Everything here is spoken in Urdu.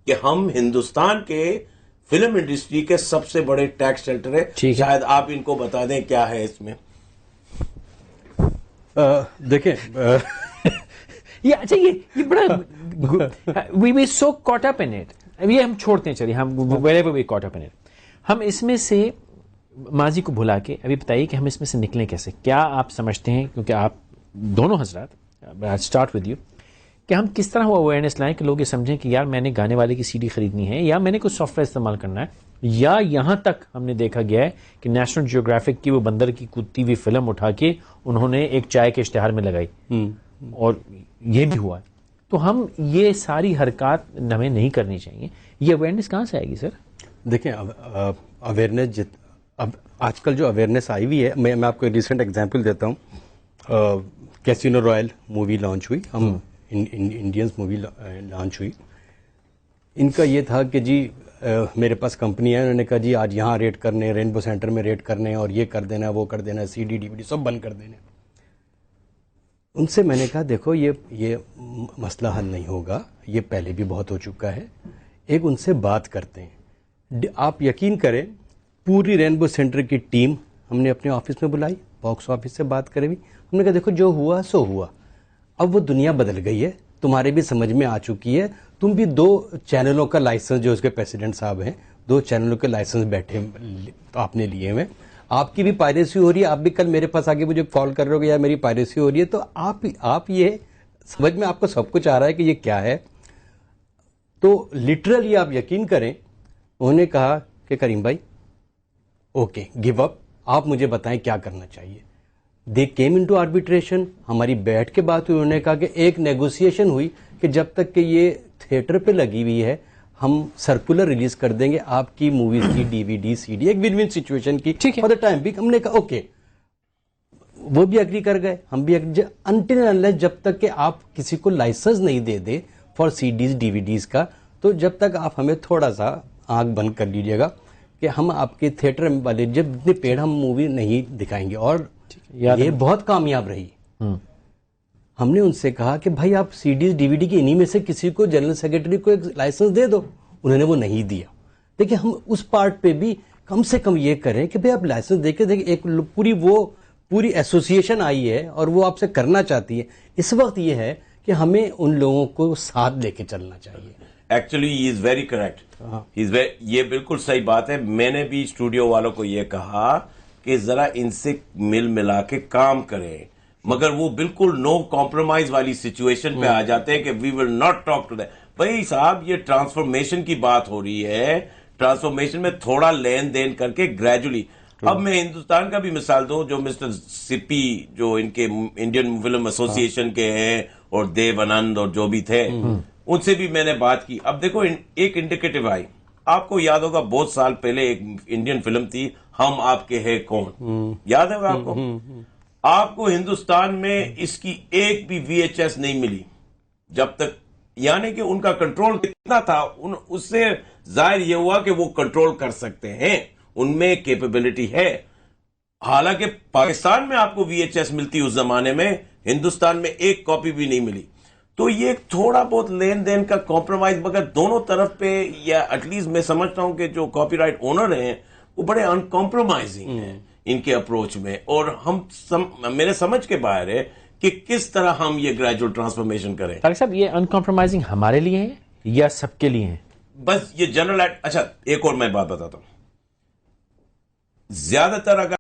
کہ ہم ہندوستان کے فلم انڈسٹری کے سب سے بڑے ٹیکس شیلٹر ہے. شاید آپ ان کو بتا دیں کیا ہے اس میں. دیکھیں یہ اچھا یہ بڑا we so caught up in it. یہ ہم چھوڑتے ہیں, چلیے ہم wherever we caught up in it. ہم اس میں سے ماضی کو بھلا کے ابھی بتائیے کہ ہم اس میں سے نکلیں کیسے. کیا آپ سمجھتے ہیں, کیونکہ آپ دونوں حضرات, اسٹارٹ ود یو, کہ ہم کس طرح وہ اویئرنیس لائیں کہ لوگ یہ سمجھیں کہ یار میں نے گانے والے کی سی ڈی خریدنی ہے, یا میں نے کچھ سافٹ ویئر استعمال کرنا ہے, یا یہاں تک ہم نے دیکھا گیا ہے کہ نیشنل جیوگرافک کی وہ بندر کی کودتی ہوئی فلم اٹھا کے انہوں نے ایک چائے کے اشتہار میں لگائی, اور یہ بھی ہوا ہے. تو ہم یہ ساری حرکات ہمیں نہیں کرنی چاہیے. یہ اویئرنیس کہاں سے آئے گی سر؟ دیکھیں اویئرنیس اب آج کل جو اویئرنیس آئی ہوئی ہے, میں آپ کو ریسنٹ ایگزامپل دیتا ہوں. کیسینو رائل مووی لانچ ہوئی, ہم انڈینز مووی لانچ ہوئی. ان کا یہ تھا کہ جی میرے پاس کمپنی ہے, انہوں نے کہا جی آج یہاں ریٹ کرنے, رینبو سینٹر میں ریٹ کرنے, اور یہ کر دینا, وہ کر دینا, سی ڈی DVD سب بند کر دینے. ان سے میں نے کہا دیکھو یہ مسئلہ حل نہیں ہوگا, یہ پہلے بھی بہت ہو چکا ہے. ایک ان سے بات کرتے ہیں. آپ یقین کریں پوری رینبو سینٹر کی ٹیم ہم نے اپنے آفس میں بلائی, باکس آفس سے بات کرے ہوئی. ہم نے کہا دیکھو جو ہوا سو ہوا, اب وہ دنیا بدل گئی ہے, تمہارے بھی سمجھ میں آ چکی ہے. تم بھی 2 چینلوں کا لائسنس, جو اس کے پریزیڈنٹ صاحب ہیں, 2 چینلوں کے لائسنس بیٹھے آپ نے لیے ہوئے. آپ کی بھی پائریسی ہو رہی ہے, آپ بھی کل میرے پاس آگے مجھے کال کر رہے ہو کہ یار میری پائریسی ہو رہی ہے. تو آپ یہ سمجھ میں آپ کو سب کچھ آ رہا ہے کہ یہ کیا ہے. تو لٹرلی آپ یقین کریں, انہوں نے کہا کہ کریم بھائی اوکے گیو اپ, آپ مجھے بتائیں کیا کرنا چاہیے. They came into arbitration. ہماری بیٹھ کے بات ہوئی, انہوں نے کہا کہ ایک نیگوسیشن ہوئی کہ جب تک کہ یہ تھیٹر پہ لگی ہوئی ہے ہم سرکولر ریلیز کر دیں گے آپ کی موویز کی DVD CD, ایک ون ون سچویشن کی فار دا ٹائم بھی. ہم نے کہا اوکے, وہ بھی اگری کر گئے, ہم بھی انٹل انلیس جب تک کہ آپ کسی کو لائسنس نہیں دے دے فار CDs DVDs کا, تو جب تک آپ ہمیں تھوڑا سا آنکھ بند کر لیجیے گا کہ ہم آپ کے تھیٹر والے جب اتنے پیڑ ہم مووی نہیں دکھائیں گے. اور یہ بہت کامیاب رہی. ہم نے ان سے کہا کہ بھائی آپ CDs DVD کی انہی میں سے کسی کو جنرل سیکرٹری کو ایک لائسنس دے دو. انہوں نے وہ نہیں دیا. دیکھیں ہم اس پارٹ پہ بھی کم سے کم یہ کریں کہ بھائی آپ لائسنس دے کے دیکھیں, ایک پوری ایسوسیشن آئی ہے اور وہ آپ سے کرنا چاہتی ہے. اس وقت یہ ہے کہ ہمیں ان لوگوں کو ساتھ لے کے چلنا چاہیے. Actually he is very correct, یہ بالکل صحیح بات ہے. میں نے بھی اسٹوڈیو والوں کو یہ کہا کہ ذرا ان سے مل ملا کے کام کریں, مگر وہ بالکل نو کمپرومائز والی سچویشن پہ آ جاتے ہیں کہ we will not talk to that. بھائی صاحب یہ ٹرانسفارمیشن کی بات ہو رہی ہے, ٹرانسفارمیشن میں تھوڑا لین دین کر کے گریجولی. اب میں ہندوستان کا بھی مثال دوں, جو مسٹر سپی جو ان کے انڈین فلم ایسوسی ایشن کے ہیں, اور دیو آنند اور جو بھی تھے, ان سے بھی میں نے بات کی. اب دیکھو ایک انڈیکیٹو آئی, آپ کو یاد ہوگا بہت سال پہلے ایک انڈین فلم تھی ہم آپ کے ہیں کون, یاد ہے آپ کو؟ آپ کو ہندوستان میں اس کی ایک بھی VHS نہیں ملی جب تک, یعنی کہ ان کا کنٹرول کتنا تھا, اس سے ظاہر یہ ہوا کہ وہ کنٹرول کر سکتے ہیں, ان میں کیپیبلٹی ہے. حالانکہ پاکستان میں آپ کو VHS ملتی اس زمانے میں, ہندوستان میں ایک کاپی بھی نہیں ملی. تو یہ تھوڑا بہت لین دین کا کمپرومائز, مگر دونوں طرف پہ, یا ایٹ لیسٹ میں سمجھتا ہوں کہ جو کاپی رائٹ اونر ہیں وہ بڑے ان کمپرومائزنگ ہیں ان کے اپروچ میں, اور میرے سمجھ کے باہر ہے کہ کس طرح ہم یہ گریجویل ٹرانسفارمیشن کریں. طارق صاحب یہ ان کمپرومائزنگ ہمارے لیے ہے یا سب کے لیے ہے؟ بس یہ جنرل. اچھا ایک اور میں بات بتاتا ہوں, زیادہ تر اگر